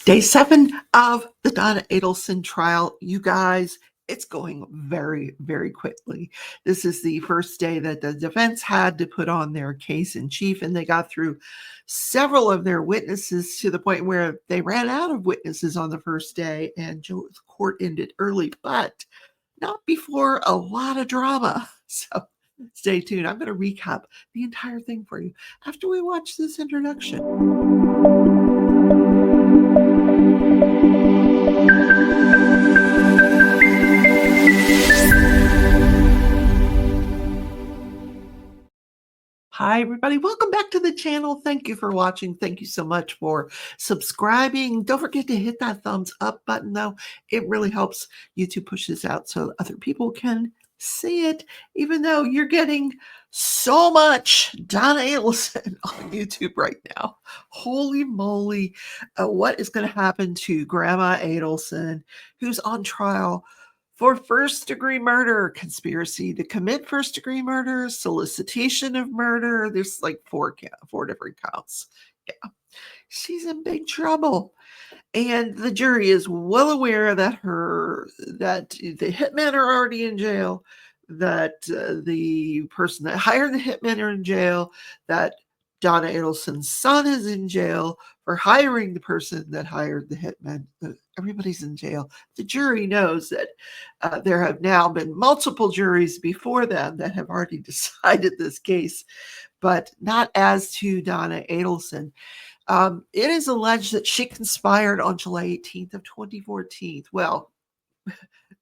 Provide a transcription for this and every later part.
Day 7 of the Donna Adelson trial. You guys, it's going very, very quickly. This is the first day that the defense had to put on their case in chief, and they got through several of their witnesses to the point where they ran out of witnesses on the first day, and the court ended early, but not before a lot of drama. So stay tuned. I'm going to recap the entire thing for you after we watch this introduction. Hi, everybody. Welcome back to the channel. Thank you for watching. Thank you so much for subscribing. Don't forget to hit that thumbs up button, though. It really helps YouTube push this out so other people can see it, even though you're getting so much Donna Adelson on YouTube right now. Holy moly. What is going to happen to Grandma Adelson, who's on trial for first-degree murder, conspiracy to commit first-degree murder, solicitation of murder? There's like four different counts. Yeah, she's in big trouble. And the jury is well aware that the hitmen are already in jail, that the person that hired the hitmen are in jail, that Donna Adelson's son is in jail for hiring the person that hired the hitmen. Everybody's in jail. The jury knows that there have now been multiple juries before them that have already decided this case, but not as to Donna Adelson. It is alleged that she conspired on July 18th of 2014. Well,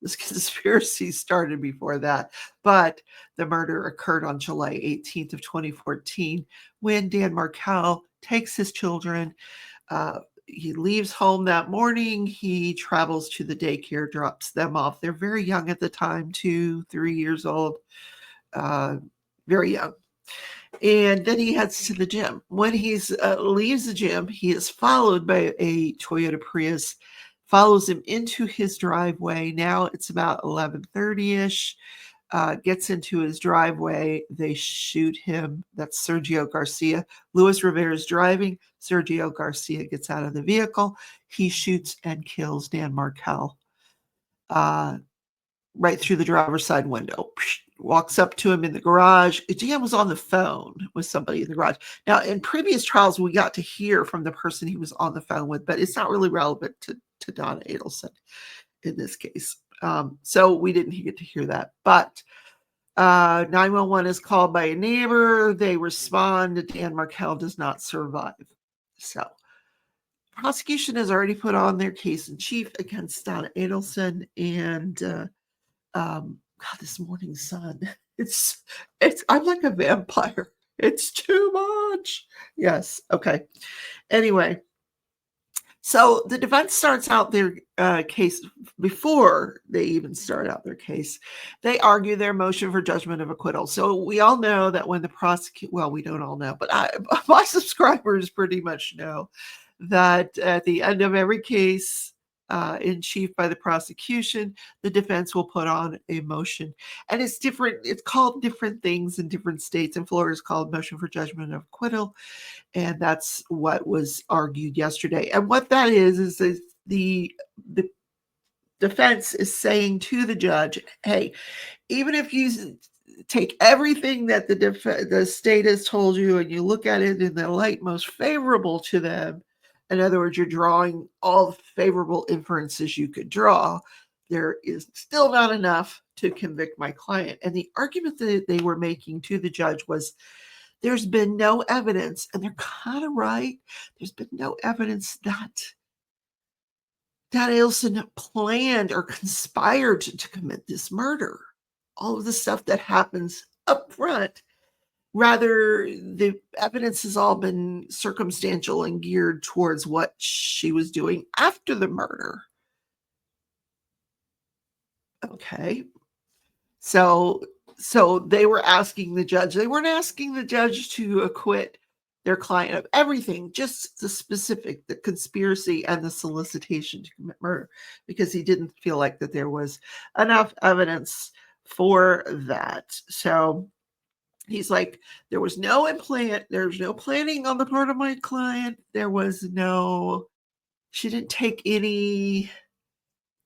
this conspiracy started before that, but the murder occurred on July 18th of 2014 when Dan Markel takes his children. He leaves home that morning. He travels to the daycare, drops them off. They're very young at the time, 2, 3 years old, very young. And then he heads to the gym. When he leaves the gym, he is followed by a Toyota Prius, follows him into his driveway. Now it's about 11:30-ish. Gets into his driveway. They shoot him. That's Sergio Garcia. Luis Rivera is driving. Sergio Garcia gets out of the vehicle. He shoots and kills Dan Markel right through the driver's side window. Walks up to him in the garage. Dan was on the phone with somebody in the garage. Now, in previous trials, we got to hear from the person he was on the phone with, but it's not really relevant to Donna Adelson in this case. So we didn't get to hear that. But 911 is called by a neighbor. They respond. Dan Markel does not survive. So prosecution has already put on their case in chief against Donna Adelson, and God, this morning sun. It's I'm like a vampire. It's too much. Yes. Okay. Anyway, so the defense starts out their case. Before they even start out their case, they argue their motion for judgment of acquittal. So we all know that when the well, we don't all know, but my subscribers pretty much know that at the end of every case in chief by the prosecution, the defense will put on a motion. And it's different. It's called different things in different states. In Florida, it's called motion for judgment of acquittal. And that's what was argued yesterday. And what that is the defense is saying to the judge, hey, even if you take everything that the state has told you and you look at it in the light most favorable to them, in other words, you're drawing all the favorable inferences you could draw, there is still not enough to convict my client. And the argument that they were making to the judge was, there's been no evidence, and they're kind of right. There's been no evidence that Adelson planned or conspired to commit this murder. All of the stuff that happens up front. Rather, the evidence has all been circumstantial and geared towards what she was doing after the murder. Okay. So they were asking the judge. They weren't asking the judge to acquit their client of everything, just the specific, the conspiracy and the solicitation to commit murder, because he didn't feel like that there was enough evidence for that. So he's like, there was no implant, there's no planning on the part of my client. There was no she didn't take any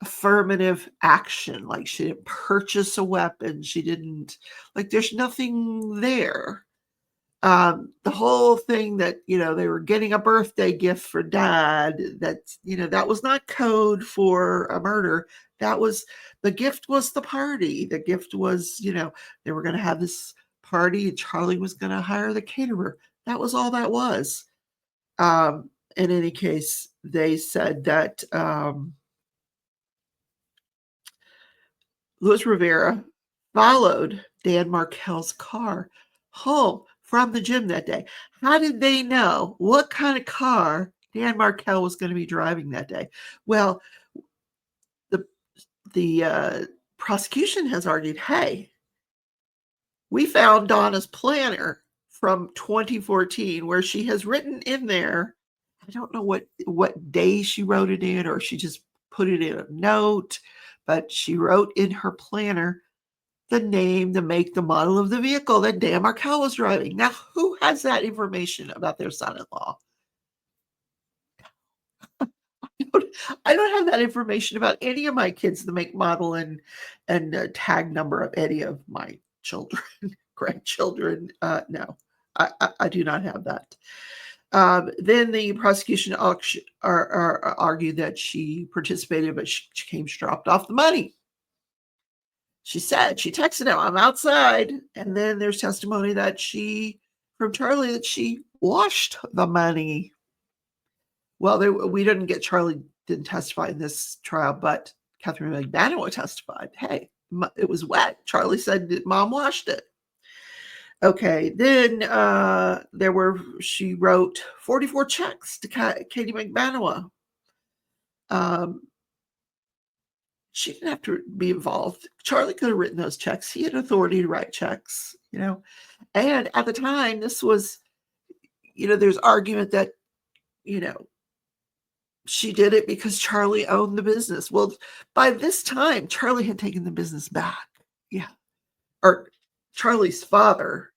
affirmative action, like, she didn't purchase a weapon, she didn't like, there's nothing there. The whole thing that, they were getting a birthday gift for dad, that was not code for a murder. That was the gift was the party. The gift was, they were gonna have this party and Charlie was gonna hire the caterer. That was all that was. In any case, they said that, Louis Rivera followed Dan Markel's car home from the gym that day. How did they know what kind of car Dan Markel was going to be driving that day? Well, the prosecution has argued, hey, we found Donna's planner from 2014 where she has written in there, I don't know what day she wrote it in, or she just put it in a note, but she wrote in her planner the name, the make, the model of the vehicle that Dan Markel was driving. Now, who has that information about their son-in-law? I don't have that information about any of my kids, the make, model, and tag number of any of my children, grandchildren. No, I do not have that. Then the prosecution argued that she participated, but she came dropped off the money. She said, she texted him, I'm outside. And then there's testimony that from Charlie, that she washed the money. Well, we didn't get Charlie didn't testify in this trial, but Catherine McManus testified. Hey, it was wet. Charlie said that mom washed it. Okay, then she wrote 44 checks to Katie McManus. She didn't have to be involved. Charlie could have written those checks. He had authority to write checks, And at the time, this was, there's argument that, she did it because Charlie owned the business. Well, by this time, Charlie had taken the business back. Yeah. Or Charlie's father,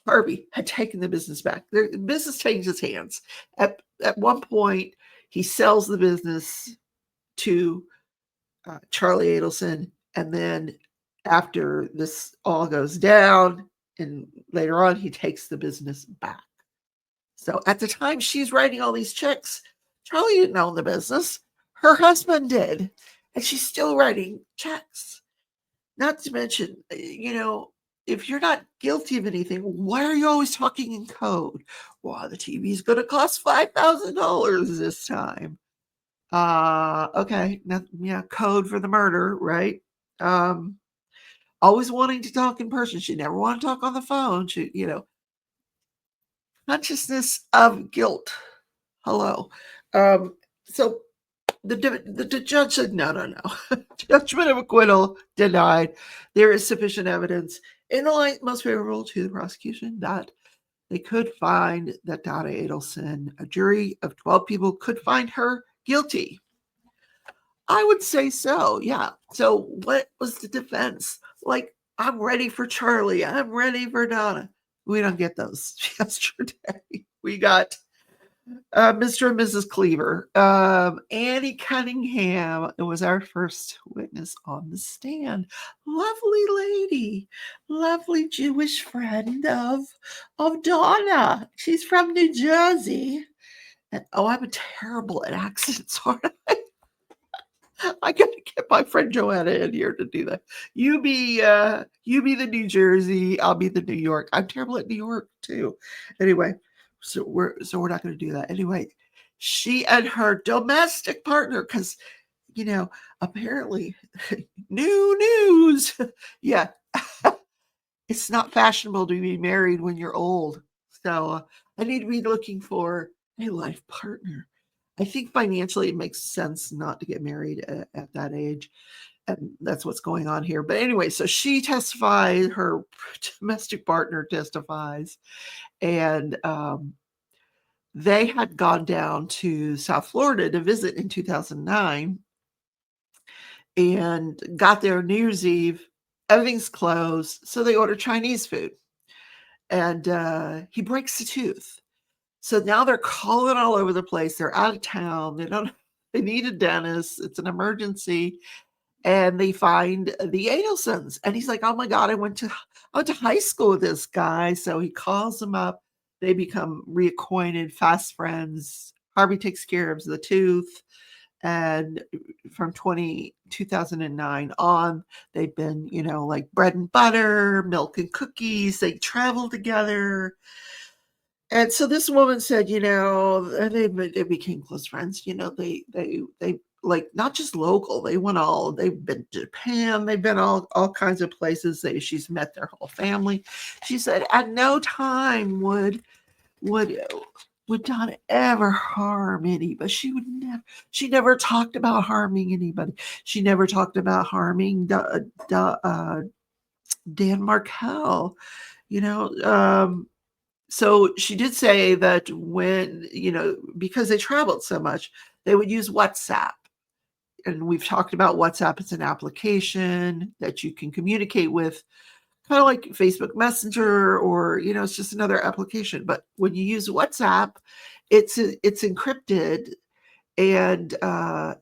Harvey, had taken the business back. The business changes hands. At one point, he sells the business to Charlie Adelson, and then after this all goes down, and later on, he takes the business back. So at the time she's writing all these checks, Charlie didn't own the business. Her husband did, and she's still writing checks. Not to mention, if you're not guilty of anything, why are you always talking in code? Well, the TV's going to cost $5,000 this time. Okay. Code for the murder, right? Always wanting to talk in person. She never wanted to talk on the phone. She, consciousness of guilt. Hello. So the judge said, no. Judgment of acquittal denied. There is sufficient evidence in the light most favorable to the prosecution that they could find that Donna Adelson, a jury of 12 people, could find her guilty. I would say so, yeah. So what was the defense? Like, I'm ready for Charlie. I'm ready for Donna. We don't get those yesterday. We got Mr. and Mrs. Cleaver. Annie Cunningham was our first witness on the stand. Lovely lady, lovely Jewish friend of Donna. She's from New Jersey. And, I'm terrible at accents, aren't I? I gotta get my friend Joanna in here to do that. You be the New Jersey, I'll be the New York. I'm terrible at New York too. Anyway, so we're not going to do that. Anyway, she and her domestic partner, because apparently new news. Yeah, it's not fashionable to be married when you're old. So I need to be looking for a life partner. I think financially it makes sense not to get married at that age. And that's what's going on here. But anyway, so she testifies, her domestic partner testifies, and they had gone down to South Florida to visit in 2009 and got there New Year's Eve. Everything's closed. So they order Chinese food. And he breaks a tooth. So now they're calling all over the place. They're out of town. They don't They need a dentist. It's an emergency. And they find the Adelsons. And he's like, oh my God, I went to high school with this guy. So he calls them up. They become reacquainted, fast friends. Harvey takes care of the tooth. And from 2009 on, they've been, like bread and butter, milk and cookies. They travel together. And so this woman said, they became close friends. They like not just local. They've been to Japan. They've been all kinds of places. She's met their whole family. She said at no time would Donna ever harm anybody. She never talked about harming anybody. She never talked about harming Dan Markel. So she did say that when, because they traveled so much, they would use WhatsApp. And we've talked about WhatsApp. It's an application that you can communicate with, kind of like Facebook Messenger, or, it's just another application. But when you use WhatsApp, it's encrypted, and law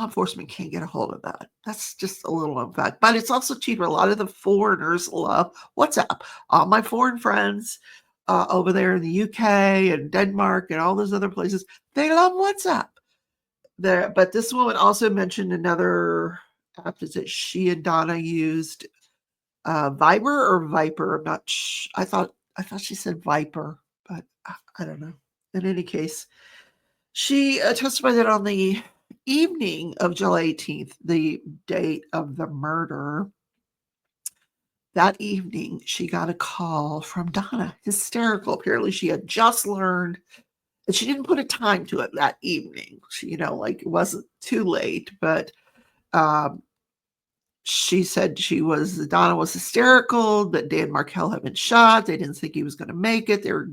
enforcement can't get a hold of that. That's just a little known fact. But it's also cheaper. A lot of the foreigners love WhatsApp. All my foreign friends over there in the UK and Denmark and all those other places, they love WhatsApp. But this woman also mentioned another app that she and Donna used, Viber or Viper. I'm not. I thought she said Viper, but I don't know. In any case, she testified that on the evening of July 18th, the date of the murder, that evening she got a call from Donna, hysterical. Apparently, she had just learned. And she didn't put a time to it that evening. She, it wasn't too late, but she said Donna was hysterical, that Dan Markel had been shot. They didn't think he was going to make it. They were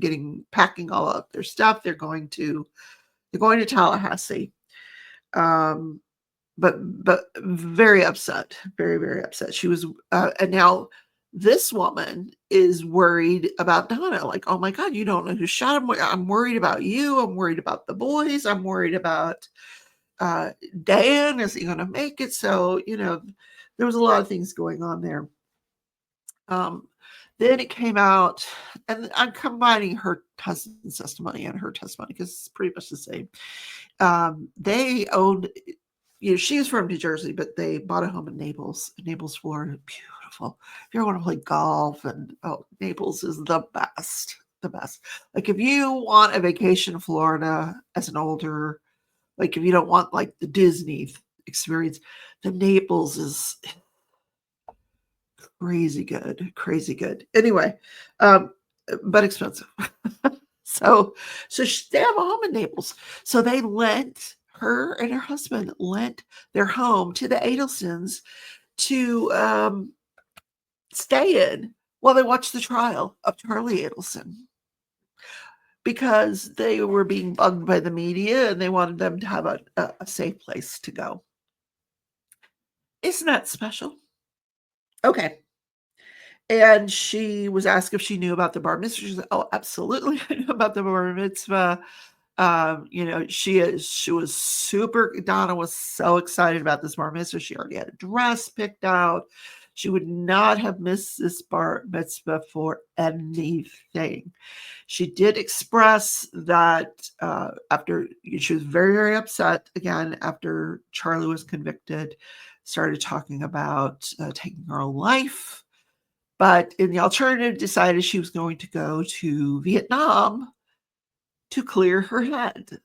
packing all up their stuff. They're going to Tallahassee. But very upset, very, very upset. She was, and now this woman is worried about Donna. Like, oh my God, you don't know who shot him. I'm worried about you. I'm worried about the boys. I'm worried about Dan. Is he going to make it? So, there was a lot of things going on there. Then it came out, and I'm combining her husband's testimony and her testimony because it's pretty much the same. They owned, she is from New Jersey, but they bought a home in Naples, Florida. Beautiful. If you ever want to play golf, and Naples is the best. The best. Like if you want a vacation in Florida as an older, like if you don't want like the Disney experience, the Naples is crazy good. Anyway, but expensive. So they have a home in Naples. So they her and her husband lent their home to the Adelsons to stay in while they watched the trial of Charlie Adelson, because they were being bugged by the media and they wanted them to have a safe place to go. Isn't that special? Okay. And she was asked if she knew about the bar mitzvah. She said, oh, absolutely. I knew about the bar mitzvah. She was super, Donna was so excited about this bar mitzvah. She already had a dress picked out. She would not have missed this bar mitzvah for anything. She did express that after, she was very, very upset again after Charlie was convicted, started talking about taking her own life. But in the alternative, decided she was going to go to Vietnam to clear her head.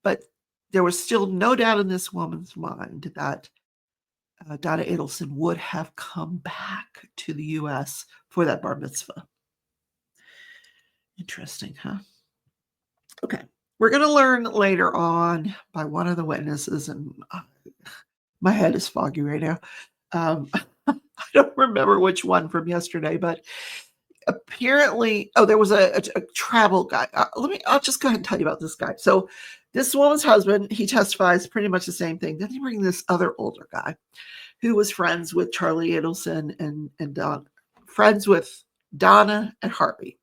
But there was still no doubt in this woman's mind that Donna Adelson would have come back to the U.S. for that bar mitzvah. Interesting, huh? Okay. We're going to learn later on by one of the witnesses, and my head is foggy right now. I don't remember which one from yesterday, but apparently, there was a travel guy. I'll just go ahead and tell you about this guy. So this woman's husband, he testifies pretty much the same thing. Then he brings this other older guy who was friends with Charlie Adelson and Don, friends with Donna and Harvey.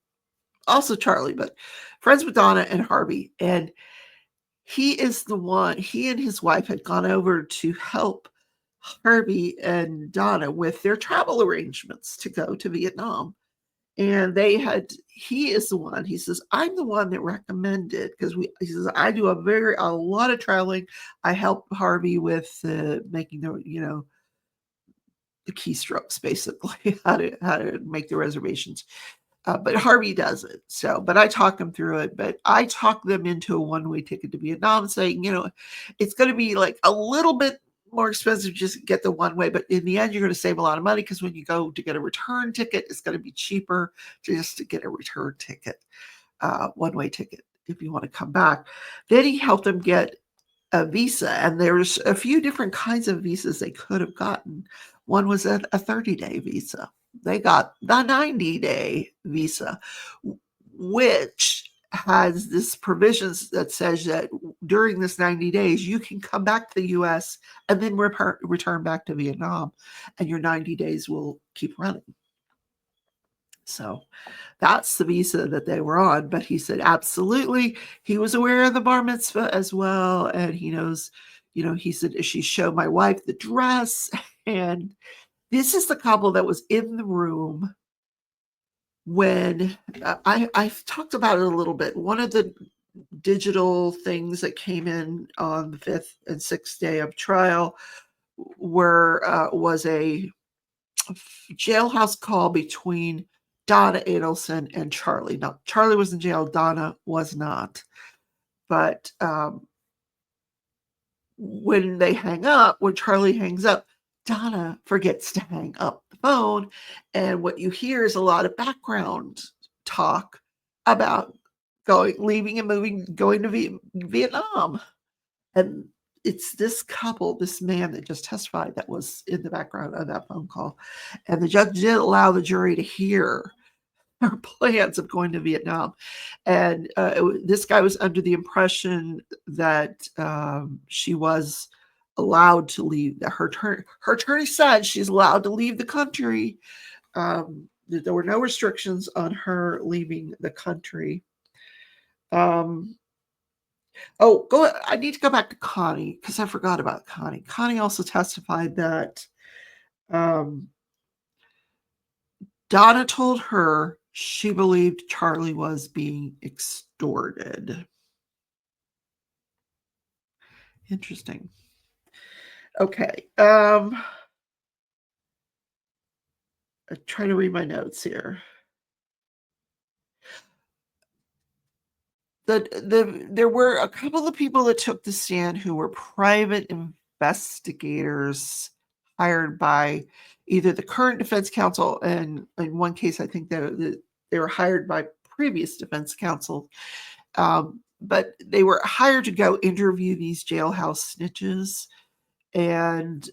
Also Charlie, but friends with Donna and Harvey. And he and his wife had gone over to help Harvey and Donna with their travel arrangements to go to Vietnam. And he is the one, he says, I'm the one that recommended, because he says, I do a lot of traveling. I help Harvey with making the keystrokes, basically, how to make the reservations. But Harvey does it. But I talk them through it. But I talk them into a one-way ticket to Vietnam, saying, it's going to be like a little bit more expensive just get the one way, but in the end, you're going to save a lot of money, because when you go to get a return ticket, it's going to be cheaper just to get a return ticket, one-way ticket, if you want to come back. Then he helped them get a visa, and there's a few different kinds of visas they could have gotten. One was a 30-day visa. They got the 90-day visa, which has this provisions that says that during this 90 days, you can come back to the US and then return back to Vietnam, and your 90 days will keep running. So that's the visa that they were on. But he said, absolutely. He was aware of the bar mitzvah as well. And he knows, he said, she showed my wife the dress. And this is the couple that was in the room when I've talked about it a little bit. One of the digital things that came in on the 5th and 6th day of trial was a jailhouse call between Donna Adelson and Charlie. Now, Charlie was in jail. Donna was not. But when Charlie hangs up, Donna forgets to hang up the phone. And what you hear is a lot of background talk about leaving and moving, going to Vietnam. And it's this couple, this man that just testified, that was in the background of that phone call. And the judge did allow the jury to hear her plans of going to Vietnam. And this guy was under the impression that she was allowed to leave. Her attorney said she's allowed to leave the country. There were no restrictions on her leaving the country. I need to go back to Connie, because I forgot about Connie. Connie also testified that Donna told her she believed Charlie was being extorted. Interesting. Okay. I try to read my notes here. There were a couple of people that took the stand who were private investigators hired by either the current defense counsel, and in one case, I think they were hired by previous defense counsel, but they were hired to go interview these jailhouse snitches. And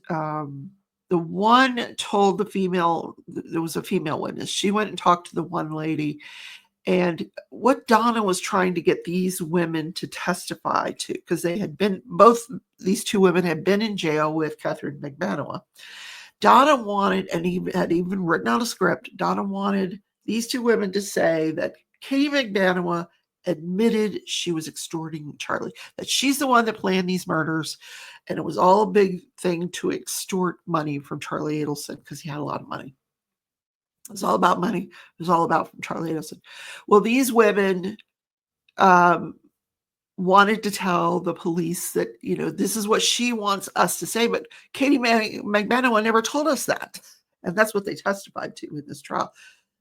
the one told the female, there was a female witness, she went and talked to the one lady. And what Donna was trying to get these women to testify to, because both these two women had been in jail with Catherine McManua. Donna wanted, and he had even written out a script, Donna wanted these two women to say that Katie McManua admitted she was extorting Charlie, that she's the one that planned these murders, and it was all a big thing to extort money from Charlie Adelson, because he had a lot of money. It was all about money. It was all about Charlie Adelson. Well, these women wanted to tell the police that, this is what she wants us to say, but Katie McManua never told us that. And that's what they testified to in this trial.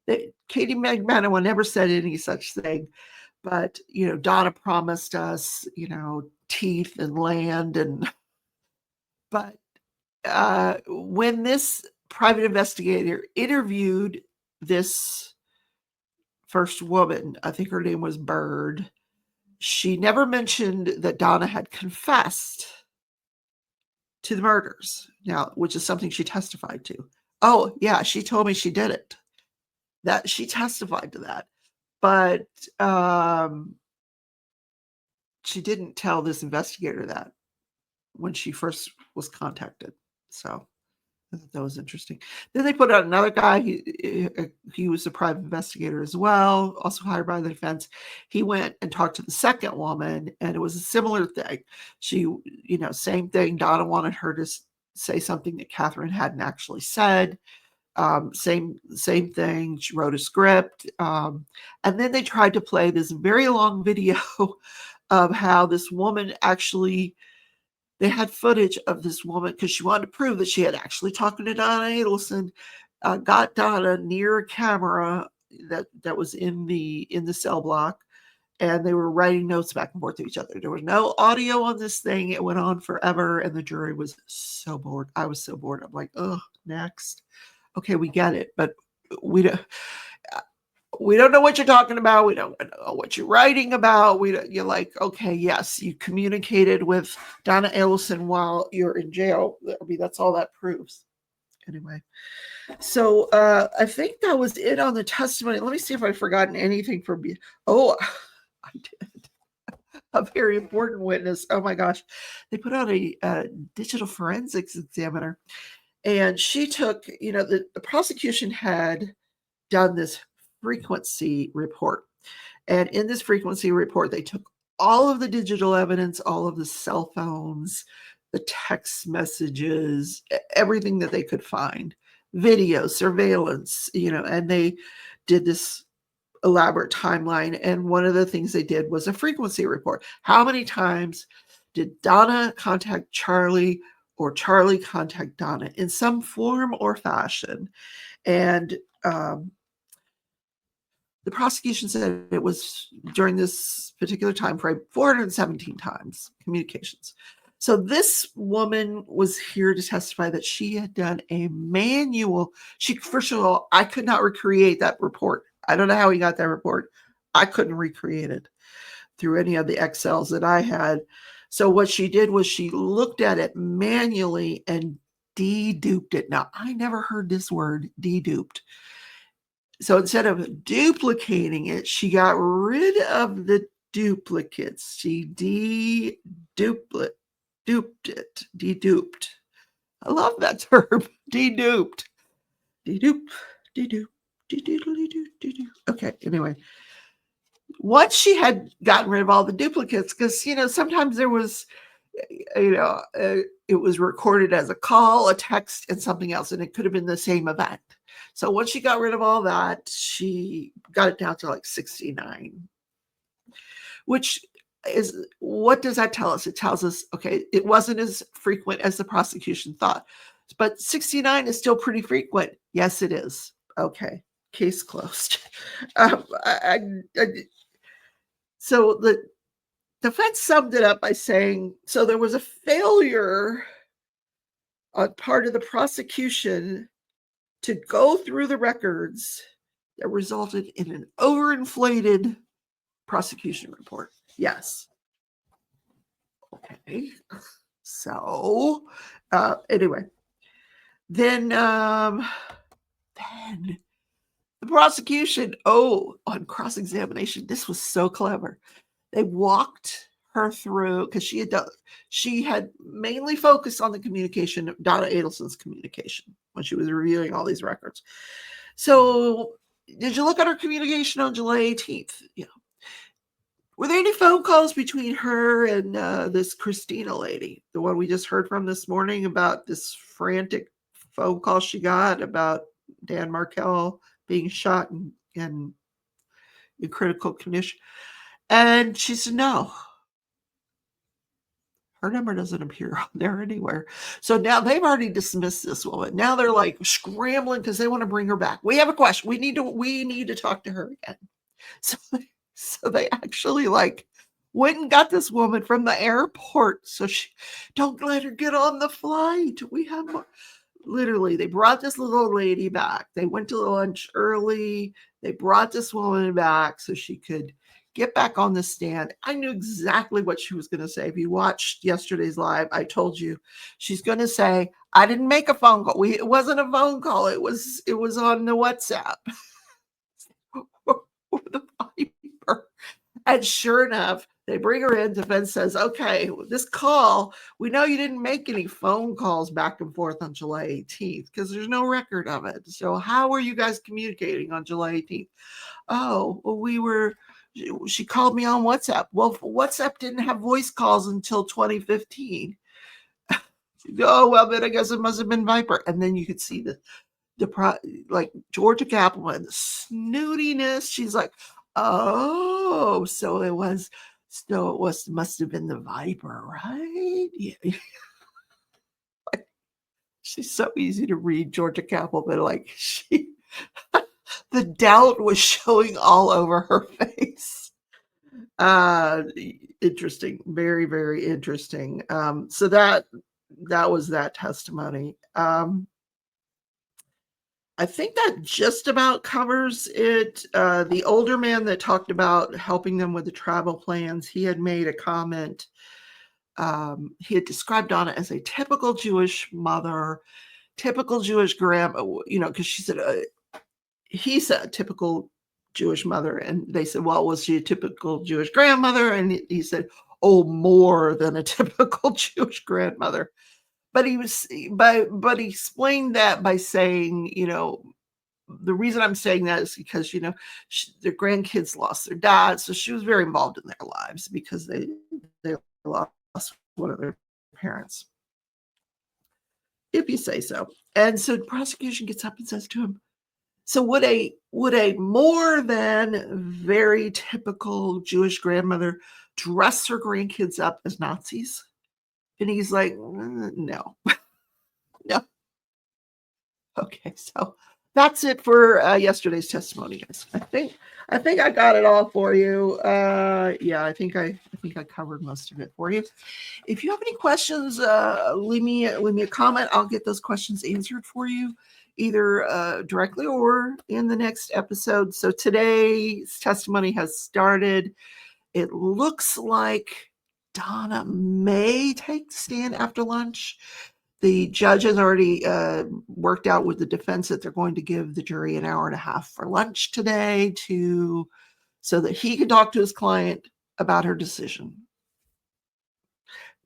Katie McManua never said any such thing. But, Donna promised us, teeth and land. But when this private investigator interviewed this first woman, I think her name was Bird, she never mentioned that Donna had confessed to the murders, now, which is something she testified to. Oh, yeah, she told me she did it. That she testified to that. But she didn't tell this investigator that when she first was contacted. So I thought that was interesting. Then they put out another guy. He was a private investigator as well, also hired by the defense. He went and talked to the second woman, and it was a similar thing. She, same thing. Donna wanted her to say something that Catherine hadn't actually said. Same thing. She wrote a script, and then they tried to play this very long video of how this woman actually. They had footage of this woman because she wanted to prove that she had actually talked to Donna Adelson, got Donna near a camera that was in the cell block, and they were writing notes back and forth to each other. There was no audio on this thing. It went on forever, and the jury was so bored. I was so bored. I'm like, oh, next. Okay, we get it, but we don't know what you're talking about. We don't know what you're writing about. You're like, okay, yes, you communicated with Donna Adelson while you're in jail. I mean, that's all that proves. Anyway, so I think that was it on the testimony. Let me see if I've forgotten anything from you. Oh, I did. A very important witness. Oh my gosh. They put out a digital forensics examiner, and she took, the prosecution had done this frequency report. And in this frequency report, they took all of the digital evidence, all of the cell phones, the text messages, everything that they could find, video, surveillance, and they did this elaborate timeline. And one of the things they did was a frequency report. How many times did Donna contact Charlie or Charlie contact Donna in some form or fashion? And the prosecution said it was, during this particular time frame, 417 times communications. So this woman was here to testify that she had done a manual. First of all, I could not recreate that report. I don't know how he got that report. I couldn't recreate it through any of the Excels that I had. So what she did was she looked at it manually and deduped it. Now, I never heard this word, deduped. So instead of duplicating it, she got rid of the duplicates. She deduped it. I love that term, deduped. Dedupe. Okay, anyway. Once she had gotten rid of all the duplicates, because, sometimes there was, it was recorded as a call, a text, and something else, and it could have been the same event. So once she got rid of all that, she got it down to like 69, which is, what does that tell us? It tells us, okay, it wasn't as frequent as the prosecution thought, but 69 is still pretty frequent. Yes, it is. Okay, case closed. So the defense summed it up by saying, so there was a failure on part of the prosecution to go through the records that resulted in an overinflated prosecution report. Yes. Okay. So, anyway, then the prosecution, on cross-examination, this was so clever. They walked her through, because she had mainly focused on the communication, Donna Adelson's communication, when she was reviewing all these records. So, did you look at her communication on July 18th? Were there any phone calls between her and this Christina lady, the one we just heard from this morning, about this frantic phone call she got about Dan Markel being shot and in critical condition? And she said, no. Her number doesn't appear on there anywhere. So now they've already dismissed this woman. Now they're like scrambling because they want to bring her back. We have a question. We need to talk to her again. So they actually went and got this woman from the airport. So she, don't let her get on the flight. We have literally, they brought this little lady back. They went to lunch early. They brought this woman back so she could get back on the stand. I knew exactly what she was going to say. If you watched yesterday's live, I told you she's going to say, I didn't make a phone call. It wasn't a phone call. It was on the WhatsApp or the Viber. And sure enough, They bring her in. Defense says, okay, this call, we know you didn't make any phone calls back and forth on July 18th because there's no record of it. So how were you guys communicating on July 18th? Oh, well, she called me on WhatsApp. Well, WhatsApp didn't have voice calls until 2015. Oh, well, then I guess it must have been Viper. And then you could see like Georgia Cappleman, the snootiness. She's like, oh, must have been the Viper, right? Yeah. She's so easy to read, Georgia Cappleman. Like the doubt was showing all over her face. Interesting, very, very interesting. So that was that testimony. I think that just about covers it. The older man that talked about helping them with the travel plans, he had made a comment. He had described Donna as a typical Jewish mother, typical Jewish grandma, because he said typical Jewish mother. And they said, well, was she a typical Jewish grandmother? And he said, oh, more than a typical Jewish grandmother. But he explained that by saying, the reason I'm saying that is because, their grandkids lost their dad. So she was very involved in their lives because they lost one of their parents, if you say so. And so the prosecution gets up and says to him, so would a more than very typical Jewish grandmother dress her grandkids up as Nazis? And he's like, no. No. Okay, so that's it for yesterday's testimony, guys. I think I got it all for you. Yeah, I think I covered most of it for you. If you have any questions, leave me a comment. I'll get those questions answered for you, either directly or in the next episode. So today's testimony has started. It looks like Donna may take the stand after lunch. The judge has already worked out with the defense that they're going to give the jury an hour and a half for lunch today so that he can talk to his client about her decision.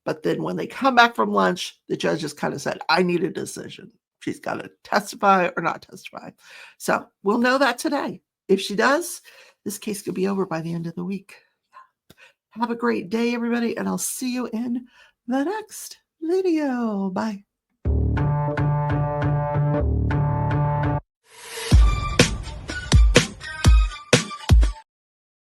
But then when they come back from lunch, the judge just kind of said, I need a decision. She's got to testify or not testify. So we'll know that today. If she does, this case could be over by the end of the week. Have a great day, everybody, and I'll see you in the next video. Bye.